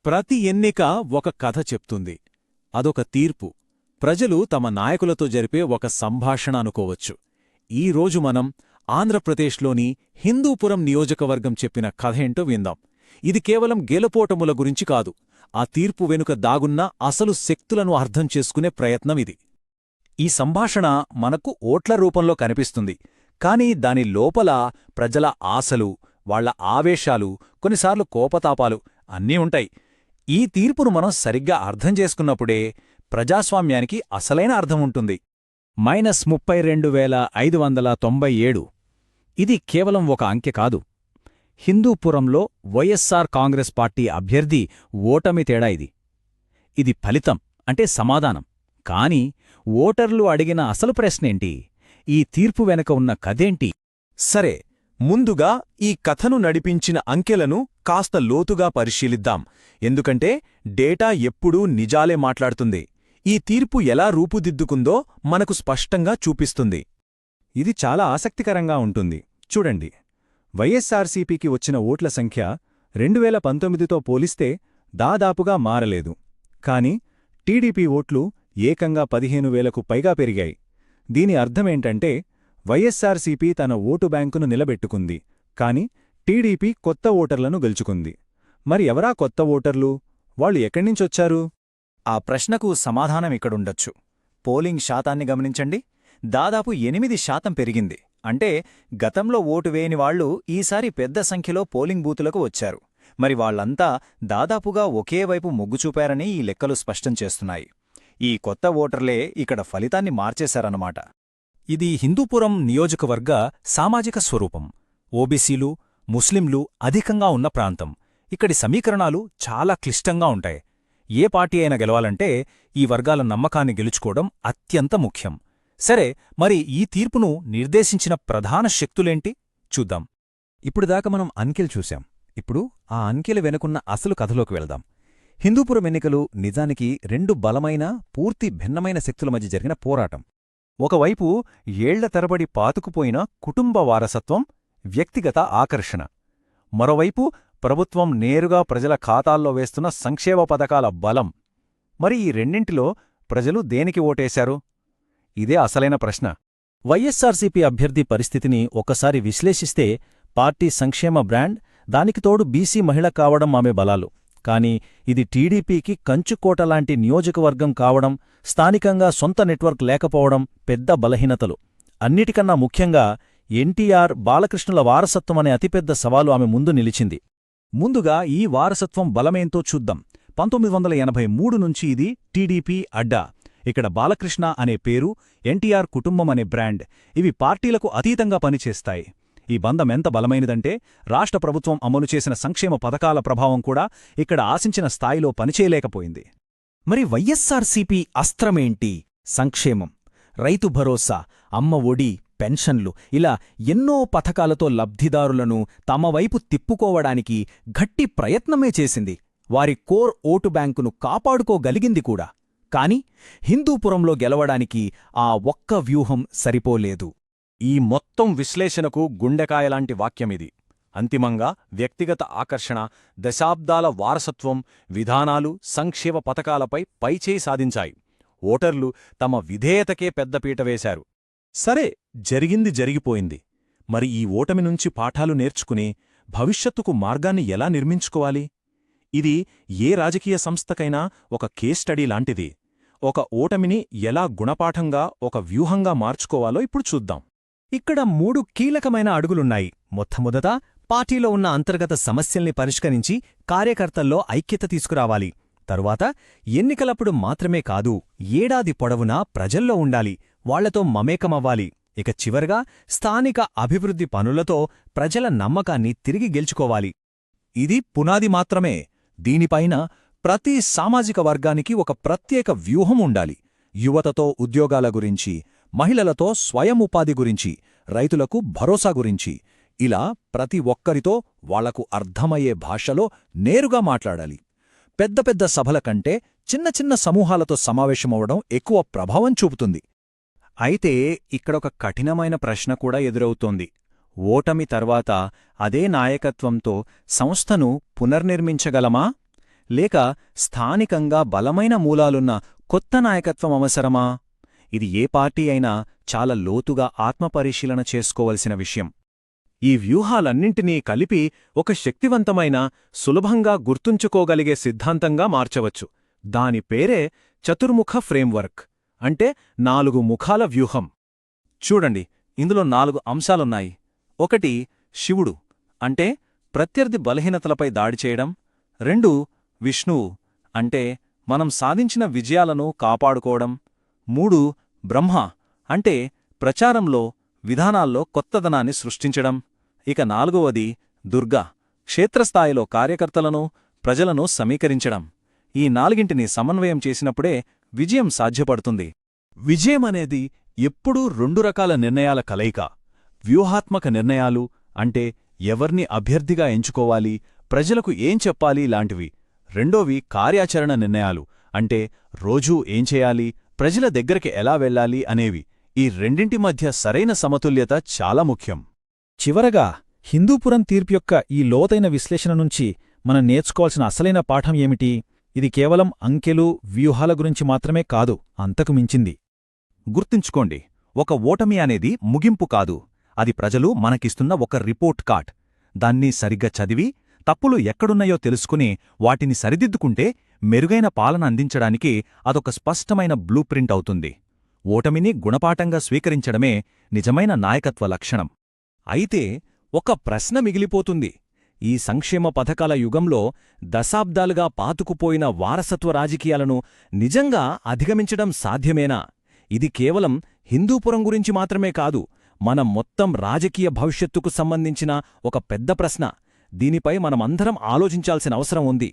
ప్రతి ఎన్నిక ఒక కథ చెప్తుంది. అదొక తీర్పు. ప్రజలు తమ నాయకులతో జరిపే ఒక సంభాషణ అనుకోవచ్చు. ఈరోజు మనం ఆంధ్రప్రదేశ్లోని హిందూపురం నియోజకవర్గం చెప్పిన కథేంటో విందాం. ఇది కేవలం గెలుపోటముల గురించి కాదు, ఆ తీర్పు వెనుక దాగున్న అసలు శక్తులను అర్థం చేసుకునే ప్రయత్నమిది. ఈ సంభాషణ మనకు ఓట్ల రూపంలో కనిపిస్తుంది, కాని దాని లోపల ప్రజల ఆశలు, వాళ్ల ఆవేశాలు, కొన్నిసార్లు కోపతాపాలు అన్నీ ఉంటాయి. ఈ తీర్పును మనం సరిగ్గా అర్థం చేసుకున్నప్పుడే ప్రజాస్వామ్యానికి అసలైన అర్థముంటుంది. -32,597 ఇది కేవలం ఒక అంకె కాదు. హిందూపురంలో వైఎస్సార్ కాంగ్రెస్ పార్టీ అభ్యర్థి ఓటమి తేడా ఇది. ఇది ఫలితం అంటే సమాధానం. కాని ఓటర్లు అడిగిన అసలు ప్రశ్నేంటి? ఈ తీర్పు వెనక ఉన్న కథేంటి? సరే, ముందుగా ఈ కథను నడిపించిన అంకెలను కాస్త లోతుగా పరిశీలిద్దాం. ఎందుకంటే డేటా ఎప్పుడూ నిజాలే మాట్లాడుతుంది. ఈ తీర్పు ఎలా రూపుదిద్దుకుందో మనకు స్పష్టంగా చూపిస్తుంది. ఇది చాలా ఆసక్తికరంగా ఉంటుంది. చూడండి, వైఎస్సార్సీపీకి వచ్చిన ఓట్ల సంఖ్య 2019తో పోలిస్తే దాదాపుగా మారలేదు. కాని టీడీపీ ఓట్లు ఏకంగా 15,000కు పైగా పెరిగాయి. దీని అర్థమేంటంటే వైఎస్సార్సీపీ తన ఓటు బ్యాంకును నిలబెట్టుకుంది, కాని టీడీపీ కొత్త ఓటర్లను గెలుచుకుంది. మరి ఎవరా కొత్త ఓటర్లు? వాళ్ళు ఎక్కడ్నించొచ్చారు? ఆ ప్రశ్నకు సమాధానం ఇక్కడుండొచ్చు. పోలింగ్ శాతాన్ని గమనించండి. దాదాపు 8% పెరిగింది. అంటే గతంలో ఓటు వేయని వాళ్లు ఈసారి పెద్ద సంఖ్యలో పోలింగ్ బూతులకు వచ్చారు. మరి వాళ్లంతా దాదాపుగా ఒకే వైపు మొగ్గు చూపారని ఈ లెక్కలు స్పష్టం చేస్తున్నాయి. ఈ కొత్త ఓటర్లే ఇక్కడ ఫలితాన్ని మార్చేశారన్నమాట. ఇది హిందూపురం నియోజకవర్గ సామాజిక స్వరూపం. ఓబీసీలు, ముస్లింలు అధికంగా ఉన్న ప్రాంతం. ఇక్కడి సమీకరణాలు చాలా క్లిష్టంగా ఉంటాయి. ఏ పార్టీ అయినా గెలవాలంటే ఈ వర్గాల నమ్మకాన్ని గెలుచుకోవడం అత్యంత ముఖ్యం. సరే, మరి ఈ తీర్పును నిర్దేశించిన ప్రధాన శక్తులేంటి చూద్దాం. ఇప్పుడుదాకా మనం అంకెలు చూశాం. ఇప్పుడు ఆ అంకెలు వెనుకున్న అసలు కథలోకి వెళ్దాం. హిందూపురం ఎన్నికలు నిజానికి రెండు బలమైన, పూర్తి భిన్నమైన శక్తుల మధ్య జరిగిన పోరాటం. ఒకవైపు ఏళ్ల తరబడి పాతుకుపోయిన కుటుంబ వారసత్వం, వ్యక్తిగత ఆకర్షణ. మరోవైపు ప్రభుత్వం నేరుగా ప్రజల ఖాతాల్లో వేస్తున్న సంక్షేమ పథకాల బలం. మరి ఈ రెండింటిలో ప్రజలు దేనికి ఓటేశారు? ఇదే అసలైన ప్రశ్న. వైఎస్సార్సీపీ అభ్యర్థి పరిస్థితిని ఒకసారి విశ్లేషిస్తే పార్టీ సంక్షేమ బ్రాండ్, దానికి తోడు బీసీ మహిళ కావడం ఆమె బలాలు. కాని ఇది టీడీపీకి కంచుకోటలాంటి నియోజకవర్గం కావడం, స్థానికంగా సొంత నెట్వర్క్ లేకపోవడం పెద్ద బలహీనతలు. అన్నిటికన్నా ముఖ్యంగా ఎన్టీఆర్, బాలకృష్ణుల వారసత్వం అనే అతిపెద్ద సవాలు ఆమె ముందు నిలిచింది. ముందుగా ఈ వారసత్వం బలమేంతో చూద్దాం. 1983 నుంచి ఇది టీడీపీ అడ్డా. ఇక్కడ బాలకృష్ణ అనే పేరు, ఎన్టీఆర్ కుటుంబం అనే బ్రాండ్, ఇవి పార్టీలకు అతీతంగా పనిచేస్తాయి. ఈ బంధం ఎంత బలమైనదంటే రాష్ట్ర ప్రభుత్వం అమలు చేసిన సంక్షేమ పథకాల ప్రభావం కూడా ఇక్కడ ఆశించిన స్థాయిలో పనిచేయలేకపోయింది. మరి వైఎస్సార్సీపీ అస్త్రమేంటి? సంక్షేమం, రైతు భరోసా, అమ్మ ఒడి, పెన్షన్లు, ఇలా ఎన్నో పథకాలతో లబ్ధిదారులను తమ వైపు తిప్పుకోవడానికి గట్టి ప్రయత్నమే చేసింది. వారి కోర్ ఓటు బ్యాంకును కాపాడుకోగలిగింది కూడా. కాని హిందూపురంలో గెలవడానికి ఆ ఒక్క వ్యూహం సరిపోలేదు. ఈ మొత్తం విశ్లేషణకు గుండెకాయలాంటి వాక్యమిది. అంతిమంగా వ్యక్తిగత ఆకర్షణ, దశాబ్దాల వారసత్వం, విధానాలు, సంక్షేమ పథకాలపై పైచేయి సాధించాయి. ఓటర్లు తమ విధేయతకే పెద్దపీట వేశారు. సరే, జరిగింది జరిగిపోయింది. మరి ఈ ఓటమి నుంచి పాఠాలు నేర్చుకుని భవిష్యత్తుకు మార్గాన్ని ఎలా నిర్మించుకోవాలి? ఇది ఏ రాజకీయ సంస్థకైనా ఒక కేస్ స్టడీ లాంటిది. ఒక ఓటమిని ఎలా గుణపాఠంగా, ఒక వ్యూహంగా మార్చుకోవాలో ఇప్పుడు చూద్దాం. ఇక్కడ 3 కీలకమైన అడుగులున్నాయి. మొట్టమొదట పార్టీలో ఉన్న అంతర్గత సమస్యల్ని పరిష్కరించి కార్యకర్తల్లో ఐక్యత తీసుకురావాలి. తరువాత ఎన్నికలప్పుడు మాత్రమే కాదు, ఏడాది పొడవునా ప్రజల్లో ఉండాలి, వాళ్లతో మమేకమవ్వాలి. ఇక చివరగా స్థానిక అభివృద్ధి పనులతో ప్రజల నమ్మకాన్ని తిరిగి గెలుచుకోవాలి. ఇది పునాది మాత్రమే. దీనిపైన ప్రతి సామాజిక వర్గానికి ఒక ప్రత్యేక వ్యూహం ఉండాలి. యువతతో ఉద్యోగాల గురించి, మహిళలతో స్వయం ఉపాధి గురించి, రైతులకు భరోసా గురించి, ఇలా ప్రతి ఒక్కరితో వాళ్లకు అర్థమయ్యే భాషలో నేరుగా మాట్లాడాలి. పెద్ద పెద్ద సభల కంటే చిన్న చిన్న సమూహాలతో సమావేశమవడం ఎక్కువ ప్రభావం చూపుతుంది. అయితే ఇక్కడొక కఠినమైన ప్రశ్న కూడా ఎదురవుతోంది. ఓటమి తర్వాత అదే నాయకత్వంతో సంస్థను పునర్నిర్మించగలమా? లేక స్థానికంగా బలమైన మూలాలున్న కొత్త నాయకత్వం అవసరమా? ఇది ఏ పార్టీ అయినా చాలా లోతుగా ఆత్మపరిశీలన చేసుకోవలసిన విషయం. ఈ వ్యూహాలన్నింటినీ కలిపి ఒక శక్తివంతమైన, సులభంగా గుర్తుంచుకోగలిగే సిద్ధాంతంగా మార్చవచ్చు. దాని పేరే చతుర్ముఖ ఫ్రేమ్వర్క్, అంటే 4 ముఖాల వ్యూహం. చూడండి, ఇందులో 4 అంశాలున్నాయి. 1 శివుడు, అంటే ప్రత్యర్థి బలహీనతలపై దాడి చేయడం. 2 విష్ణువు, అంటే మనం సాధించిన విజయాలను కాపాడుకోవడం. 3 బ్రహ్మ, అంటే ప్రచారంలో, విధానాల్లో కొత్తదనాన్ని సృష్టించడం. ఇక 4వది దుర్గా, క్షేత్రస్థాయిలో కార్యకర్తలను, ప్రజలను సమీకరించడం. ఈ 4ంటిని సమన్వయం చేసినప్పుడే విజయం సాధ్యపడుతుంది. విజయమనేది ఎప్పుడూ 2 రకాల నిర్ణయాల కలయిక. వ్యూహాత్మక నిర్ణయాలు, అంటే ఎవర్ని అభ్యర్థిగా ఎంచుకోవాలి, ప్రజలకు ఏం చెప్పాలి లాంటివి. రెండోవి కార్యాచరణ నిర్ణయాలు, అంటే రోజూ ఏం చేయాలి, ప్రజల దగ్గరికి ఎలా వెళ్ళాలి అనేవి. ఈ రెండింటి మధ్య సరైన సమతుల్యత చాలా ముఖ్యం. చివరగా, హిందూపురం తీర్పు యొక్క ఈ లోతైన విశ్లేషణ నుంచి మనం నేర్చుకోవాల్సిన అసలైన పాఠం ఏమిటి? ఇది కేవలం అంకెలు, వ్యూహాల గురించి మాత్రమే కాదు, అంతకు మించింది. గుర్తుంచుకోండి, ఒక ఓటమి అనేది ముగింపు కాదు, అది ప్రజలు మనకిస్తున్న ఒక రిపోర్ట్ కార్డ్. దాన్ని సరిగ్గా చదివి, తప్పులు ఎక్కడున్నాయో తెలుసుకుని వాటిని సరిదిద్దుకుంటే మెరుగైన పాలన అందించడానికి అదొక స్పష్టమైన బ్లూ ప్రింట్ అవుతుంది. ఓటమిని గుణపాఠంగా స్వీకరించడమే నిజమైన నాయకత్వ లక్షణం. అయితే ఒక ప్రశ్న మిగిలిపోతుంది. ఈ సంక్షేమ పథకాల యుగంలో దశాబ్దాలుగా పాతుకుపోయిన వారసత్వ రాజకీయాలను నిజంగా అధిగమించడం సాధ్యమేనా? ఇది కేవలం హిందూపురం గురించి మాత్రమే కాదు, మన మొత్తం రాజకీయ భవిష్యత్తుకు సంబంధించిన ఒక పెద్ద ప్రశ్న. దీనిపై మనమందరం ఆలోచించాల్సిన అవసరం ఉంది.